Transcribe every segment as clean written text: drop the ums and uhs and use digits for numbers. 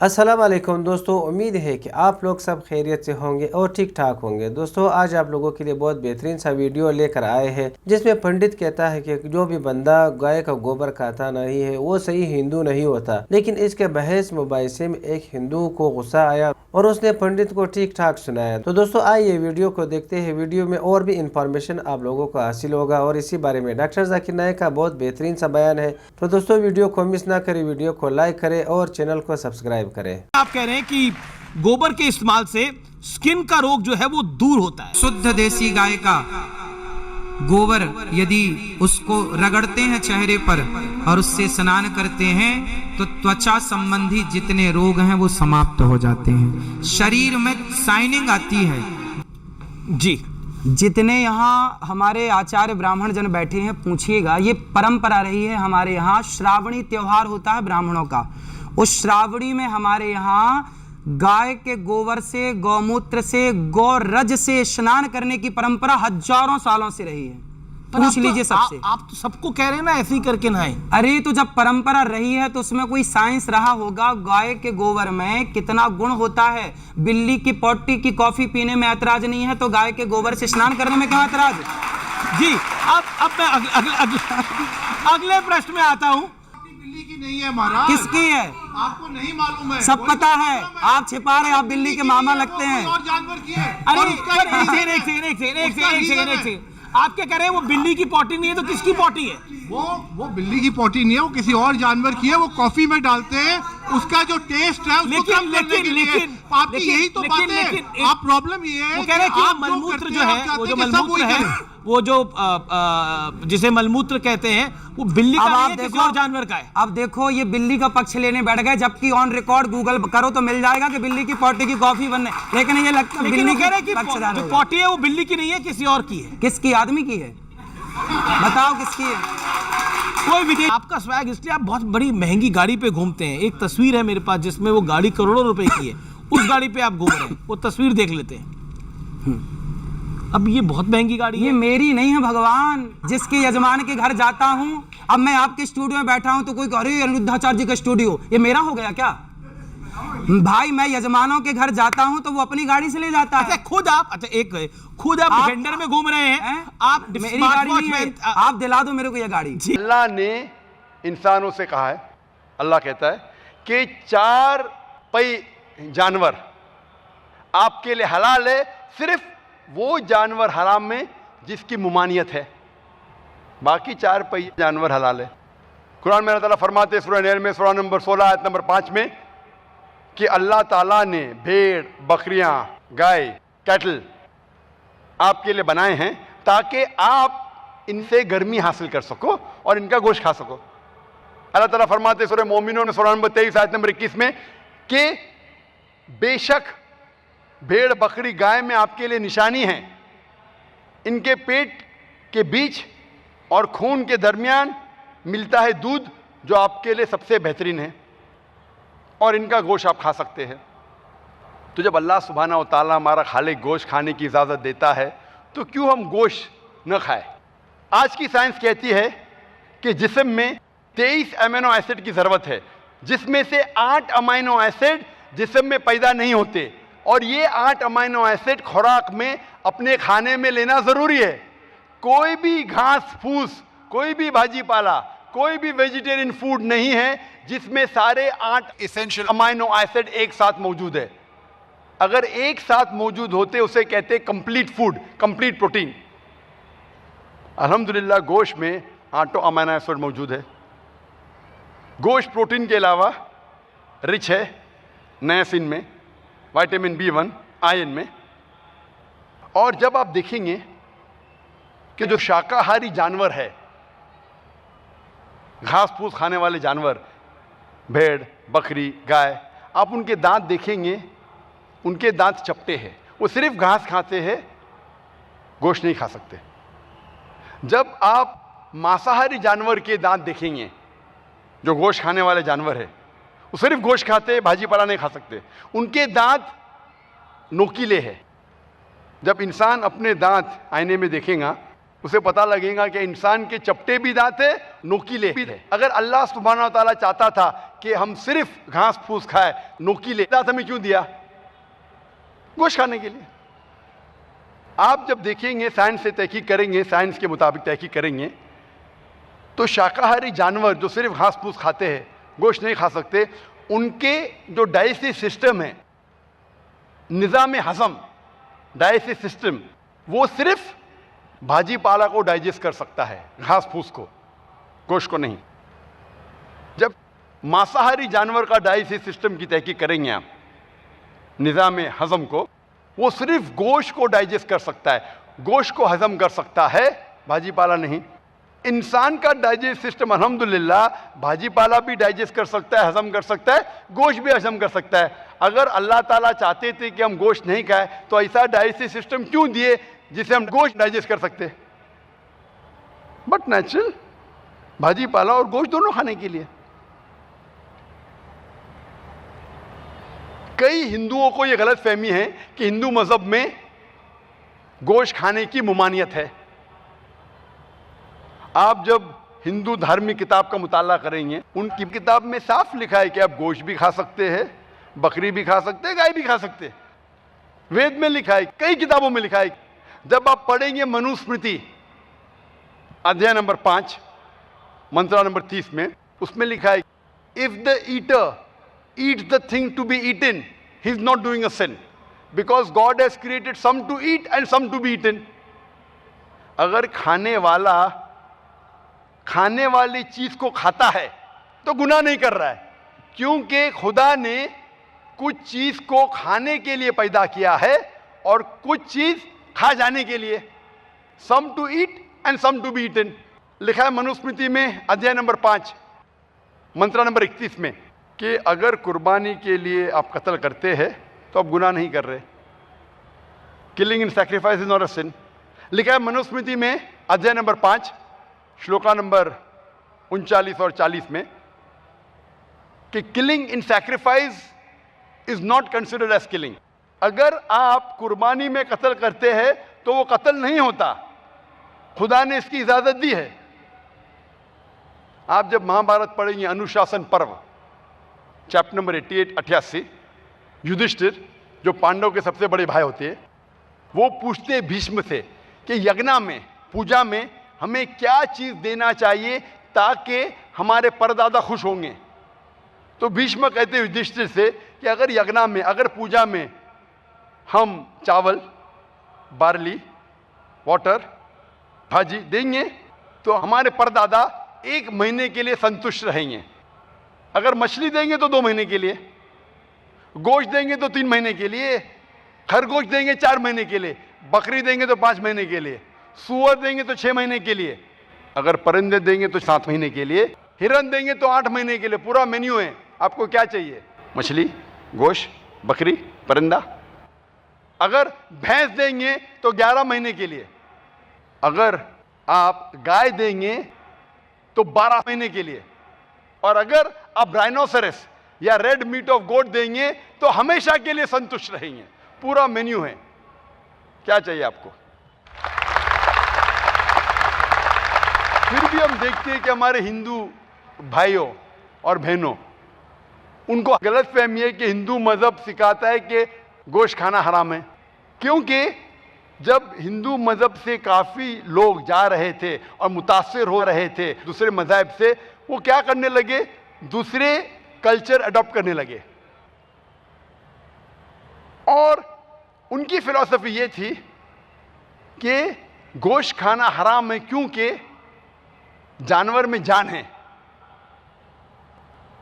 अस्सलाम वालेकुम दोस्तों, उम्मीद है कि आप लोग सब खैरियत से होंगे और ठीक ठाक होंगे। दोस्तों आज आप लोगों के लिए बहुत बेहतरीन सा वीडियो लेकर आए हैं जिसमें पंडित कहता है कि जो भी बंदा गाय का गोबर खाता नहीं है वो सही हिंदू नहीं होता। लेकिन इसके बहस मुबाहिसे में एक हिंदू को गुस्सा आया और उसने पंडित को ठीक ठाक सुनाया। तो दोस्तों आइए वीडियो को देखते हैं। वीडियो में और भी इंफॉर्मेशन आप लोगों को हासिल होगा और इसी बारे में डॉक्टर जाकिर नायक का बहुत बेहतरीन सा बयान है। तो दोस्तों वीडियो को मिस ना करें, वीडियो को लाइक करें और चैनल को सब्सक्राइब करें। आप कह रहे हैं कि गोबर के इस्तेमाल से स्किन का रोग जो है वो दूर होता है। शुद्ध देसी गाय का गोबर यदि उसको रगड़ते हैं चेहरे पर और उससे स्नान करते हैं तो त्वचा संबंधी जितने रोग हैं वो समाप्त हो जाते हैं, शरीर में शाइनिंग आती है। जी, जितने यहाँ हमारे आचार्य ब्राह्मण जन बैठे हैं पूछिएगा, ये परंपरा रही है हमारे यहाँ। श्रावणी त्योहार होता है ब्राह्मणों का, उस श्रावणी में हमारे यहाँ गाय के गोबर से, गौमूत्र से, गौरज से स्नान करने की परंपरा हजारों सालों से रही है। पूछ लीजिए सबसे। आप तो सबको कह रहे हैं ना ऐसे ही करके नहाएं। अरे तो जब परंपरा रही है तो उसमें कोई साइंस रहा होगा। गाय के गोबर में कितना गुण होता है। बिल्ली की पोटी की कॉफी पीने में ऐतराज नहीं है तो गाय के गोबर से स्नान करने में क्या ऐतराज? जी, अब मैं अगले प्रश्न में आता हूँ। बिल्ली की नहीं है महाराज। किसकी है? आपको नहीं मालूम है? सब पता है, आप छिपा रहे, आप बिल्ली के मामा लगते हैं। और जानवर की है। अरे एक सेकंड, आप क्या कह रहे हैं? वो बिल्ली की पोटी नहीं है तो किसकी पोटी है? वो बिल्ली की पोटी नहीं है, वो किसी और जानवर की है। वो कॉफी में डालते हैं, उसका जो टेस्ट है उसको कम करने के लिए। आपकी यही तो बात है। आप प्रॉब्लम ये है, वो कह रहे हैं कि मलमूत्र जो है, वो जो मलमूत्र है, वो जो जिसे मलमूत्र कहते हैं, वो बिल्ली का नहीं है, किसी और जानवर का है। अब देखो ये बिल्ली का पक्ष लेने बैठ गए, जबकि ऑन रिकॉर्ड गूगल करो तो मिल जाएगा कि बिल्ली की पोटी की कॉफी बनने। लेकिन ये लगता है बिल्ली कह रहे कि जो पोटी है वो बिल्ली की नहीं है, किसी और की है। किसकी? आदमी की है। बताओ किसकी है? कोई विदेश। आपका स्वैग इसलिए आप बहुत बड़ी महंगी गाड़ी पे घूमते हैं। एक तस्वीर है मेरे पास जिसमें वो गाड़ी करोड़ों रुपए की है, उस गाड़ी पे आप घूम रहे हैं, वो तस्वीर देख लेते हैं। अब ये बहुत महंगी गाड़ी है। ये मेरी नहीं है भगवान, जिसके यजमान के घर जाता हूँ। अब मैं आपके स्टूडियो में बैठा हूँ तो कोई कह रही है अनिरुद्धाचार्य जी का स्टूडियो, ये मेरा हो गया क्या? भाई मैं यजमानों के घर जाता हूँ तो वो अपनी गाड़ी से ले जाता है। खुद आप डिफेंडर में घूम रहे हैं। आप मेरी गाड़ी नहीं है, आप दिला दो मेरे को ये गाड़ी। अल्लाह ने इंसानों से कहा है, अल्लाह कहता है कि 4 पई जानवर आपके लिए हलाल है, सिर्फ वो जानवर हराम में जिसकी मुमानियत है, बाकी 4 पई जानवर हलाल है। कुरान में अल्लाह ताला फरमाते हैं सूरह नहल में सूरह नंबर 16 आयत नंबर 5 में कि अल्लाह ताला ने भेड़, बकरियां, गाय, कैटल आपके लिए बनाए हैं ताकि आप इनसे गर्मी हासिल कर सको और इनका गोश्त खा सको। अल्लाह ताला फरमाते हैं सूरह मोमिनून में सूरह नंबर 23 आयत नंबर 21 में कि बेशक भेड़, बकरी, गाय में आपके लिए निशानी है। इनके पेट के बीच और खून के दरमियान मिलता है दूध जो आपके लिए सबसे बेहतरीन है और इनका गोश्त आप खा सकते हैं। तो जब अल्लाह सुब्हानहू व तआला हमारा खालिक गोश्त खाने की इजाज़त देता है तो क्यों हम गोश्त न खाएं? आज की साइंस कहती है कि जिस्म में 23 अमीनो एसिड की ज़रूरत है, जिसमें से 8 अमीनो एसिड जिस्म में पैदा नहीं होते और ये 8 अमीनो एसिड खुराक में अपने खाने में लेना ज़रूरी है। कोई भी घास फूस, कोई भी भाजी पाला, कोई भी वेजिटेरियन फूड नहीं है जिसमें सारे 8 एसेंशियल अमीनो एसिड एक साथ मौजूद है। अगर एक साथ मौजूद होते उसे कहते हैं कंप्लीट फूड, कंप्लीट प्रोटीन। अल्हम्दुलिल्लाह गोश्त में 8 अमीनो एसिड मौजूद है। गोश्त प्रोटीन के अलावा रिच है नायसिन में, विटामिन B1, आयरन में। और जब आप देखेंगे कि जो शाकाहारी जानवर है, घास फूस खाने वाले जानवर, भेड़, बकरी, गाय, आप उनके दांत देखेंगे, उनके दांत चपटे हैं। वो सिर्फ घास खाते हैं, गोश्त नहीं खा सकते। जब आप मांसाहारी जानवर के दांत देखेंगे, जो गोश्त खाने वाले जानवर है, वो सिर्फ गोश्त खाते हैं, भाजी पाला नहीं खा सकते। उनके दांत नोकीले हैं। जब इंसान अपने दांत आईने में देखेगा उसे पता लगेगा कि इंसान के चपटे भी दांत है, नोकीले भी है। अगर अल्लाह सुब्हाना व तआला चाहता था कि हम सिर्फ घास फूस खाए, नोकीले दांत हमें क्यों दिया? गोश्त खाने के लिए। आप जब देखेंगे, साइंस से तहकीक करेंगे, साइंस के मुताबिक तहकीक करेंगे, तो शाकाहारी जानवर जो सिर्फ घास फूस खाते हैं, गोश्त नहीं खा सकते, उनके जो डाइजेस्टिव सिस्टम है, निज़ाम हज़म, डाइजेस्टिव सिस्टम, वो सिर्फ भाजी पाला को डाइजेस्ट कर सकता है, घास फूस को, गोश्त को नहीं। जब मांसाहारी जानवर का डाइजेस्टिव सिस्टम की तहकीक करेंगे आप, निज़ाम हज़म को, वो सिर्फ गोश्त को डाइजेस्ट कर सकता है, गोश्त को हजम कर सकता है, भाजी पाला नहीं। इंसान का डाइजेस्ट सिस्टम अल्हम्दुलिल्लाह भाजी पाला भी डाइजेस्ट कर सकता है, हजम कर सकता है, गोश्त भी हजम कर सकता है। अगर अल्लाह ताला चाहते थे कि हम गोश्त नहीं खाएं, तो ऐसा डाइजेस्टिव सिस्टम क्यों दिए जिसे हम गोश्त डाइजेस्ट कर सकते? बट नेचुरल भाजी पाला और गोश्त दोनों खाने के लिए। कई हिंदुओं को यह गलत फहमी है कि हिंदू मजहब में गोश्त खाने की मुमानियत है। आप जब हिंदू धार्मिक किताब का मुताला करेंगे, उनकी किताब में साफ लिखा है कि आप गोश्त भी खा सकते हैं, बकरी भी खा सकते हैं, गाय भी खा सकते हैं। वेद में लिखा है, कई किताबों में लिखा है। जब आप पढ़ेंगे मनुस्मृति अध्याय नंबर 5 मंत्रा नंबर 30 में, उसमें लिखा है, if the eater eats the thing to be eaten, he is not doing a sin, because God has created some to eat and some to be eaten. अगर खाने वाला खाने वाली चीज को खाता है तो गुनाह नहीं कर रहा है, क्योंकि खुदा ने कुछ चीज को खाने के लिए पैदा किया है और कुछ चीज खा जाने के लिए। Some to eat and some to be eaten, लिखा है मनुस्मृति में अध्याय नंबर 5 मंत्रा नंबर 31 में कि अगर कुर्बानी के लिए आप कत्ल करते हैं तो आप गुनाह नहीं कर रहे। Killing in sacrifice is not a sin, लिखा है मनुस्मृति में अध्याय नंबर 5 श्लोका नंबर 39 और 40 में कि killing in sacrifice is not considered as killing. अगर आप कुर्बानी में कत्ल करते हैं तो वो कत्ल नहीं होता, खुदा ने इसकी इजाजत दी है। आप जब महाभारत पढ़ेंगे, अनुशासन पर्व चैप्टर नंबर 88, युधिष्ठिर जो पांडव के सबसे बड़े भाई होते हैं, वो पूछते भीष्म से कि यज्ञ में, पूजा में हमें क्या चीज देना चाहिए ताकि हमारे परदादा खुश होंगे। तो भीष्म कहते युधिष्ठिर से कि अगर यज्ञ में, अगर पूजा में हम चावल, बार्ली, वाटर, भाजी देंगे तो हमारे परदादा 1 महीने के लिए संतुष्ट रहेंगे। अगर मछली देंगे तो 2 महीने के लिए, गोश्त देंगे तो 3 महीने के लिए, खरगोश देंगे 4 महीने के लिए, बकरी देंगे तो 5 महीने के लिए, सूअर देंगे तो 6 महीने के लिए, अगर परिंदे देंगे तो 7 महीने के लिए, हिरन देंगे तो 8 महीने के लिए। पूरा मेन्यू है, आपको क्या चाहिए? मछली, गोश्त, बकरी, परिंदा। अगर भैंस देंगे तो 11 महीने के लिए, अगर आप गाय देंगे तो 12 महीने के लिए, और अगर आप राइनोसरस या रेड मीट ऑफ गोट देंगे तो हमेशा के लिए संतुष्ट रहेंगे। पूरा मेन्यू है, क्या चाहिए आपको? फिर भी हम देखते हैं कि हमारे हिंदू भाइयों और बहनों, उनको गलत फहमी है कि हिंदू मजहब सिखाता है कि गोश्त खाना हराम है। क्योंकि जब हिंदू मजहब से काफी लोग जा रहे थे और मुतासिर हो रहे थे दूसरे मजहब से, वो क्या करने लगे? दूसरे कल्चर अडॉप्ट करने लगे। और उनकी फिलॉसफी ये थी कि गोश्त खाना हराम है क्योंकि जानवर में जान है।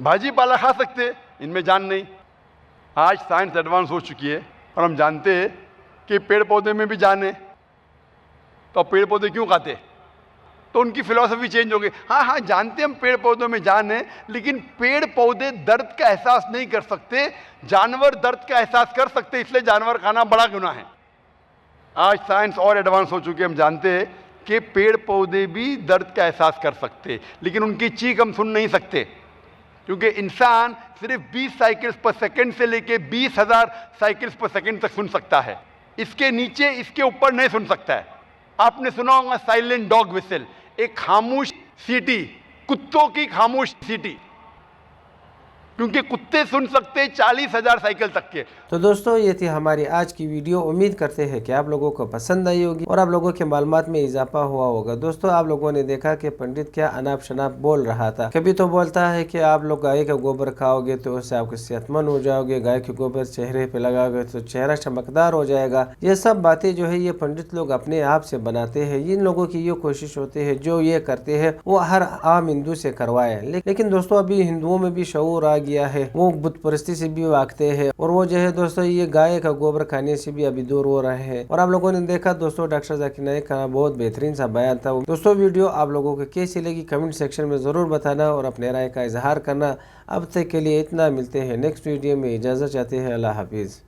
भाजी पाला खा सकते, इनमें जान नहीं। आज साइंस एडवांस हो चुकी है और हम जानते हैं कि पेड़ पौधे में भी जान है, तो पेड़ पौधे क्यों खाते? तो उनकी फिलॉसफी चेंज हो गई। हाँ, जानते हम पेड़ पौधों में जान है, लेकिन पेड़ पौधे दर्द का एहसास नहीं कर सकते, जानवर दर्द का एहसास कर सकते, इसलिए जानवर खाना बड़ा गुनाह है। आज साइंस और एडवांस हो चुकी है, हम जानते हैं कि पेड़ पौधे भी दर्द का एहसास कर सकते, लेकिन उनकी चीख हम सुन नहीं सकते, क्योंकि इंसान सिर्फ 20 साइकिल्स पर सेकंड से लेके 20,000 साइकिल्स पर सेकंड तक सुन सकता है। इसके नीचे, इसके ऊपर नहीं सुन सकता है। आपने सुना होगा साइलेंट डॉग विसल, एक खामोश सीटी, कुत्तों की खामोश सीटी, क्योंकि कुत्ते सुन सकते 40,000 साइकिल तक के। तो दोस्तों ये थी हमारी आज की वीडियो। उम्मीद करते हैं कि आप लोगों को पसंद आई होगी और आप लोगों के मालूमात में इजाफा हुआ होगा। दोस्तों आप लोगों ने देखा कि पंडित क्या अनाप शनाप बोल रहा था। कभी तो बोलता है कि आप लोग गाय का गोबर खाओगे तो उससे आपको सेहतमंद हो जाओगे, गाय के गोबर चेहरे पे लगाओगे तो चेहरा चमकदार हो जाएगा। ये सब बातें जो है ये पंडित लोग अपने आप से बनाते हैं। इन लोगों की ये कोशिश होती है जो ये करते हैं वो हर आम हिंदू से करवाए। लेकिन दोस्तों अभी हिंदुओं में भी शऊर आ गया है, वो बुत परस्ती से भी भागते हैं और वो जो है दोस्तों ये गाय का गोबर खाने से भी अभी दूर हो रहे हैं। और आप लोगों ने देखा दोस्तों डॉक्टर जाकिर नाइक का बहुत बेहतरीन सा बयान था। दोस्तों वीडियो आप लोगों को कैसी लगी कमेंट सेक्शन में जरूर बताना और अपने राय का इजहार करना। अब तक के लिए इतना, मिलते हैं नेक्स्ट वीडियो में, इजाजत चाहते हैं, अल्लाह हाफिज।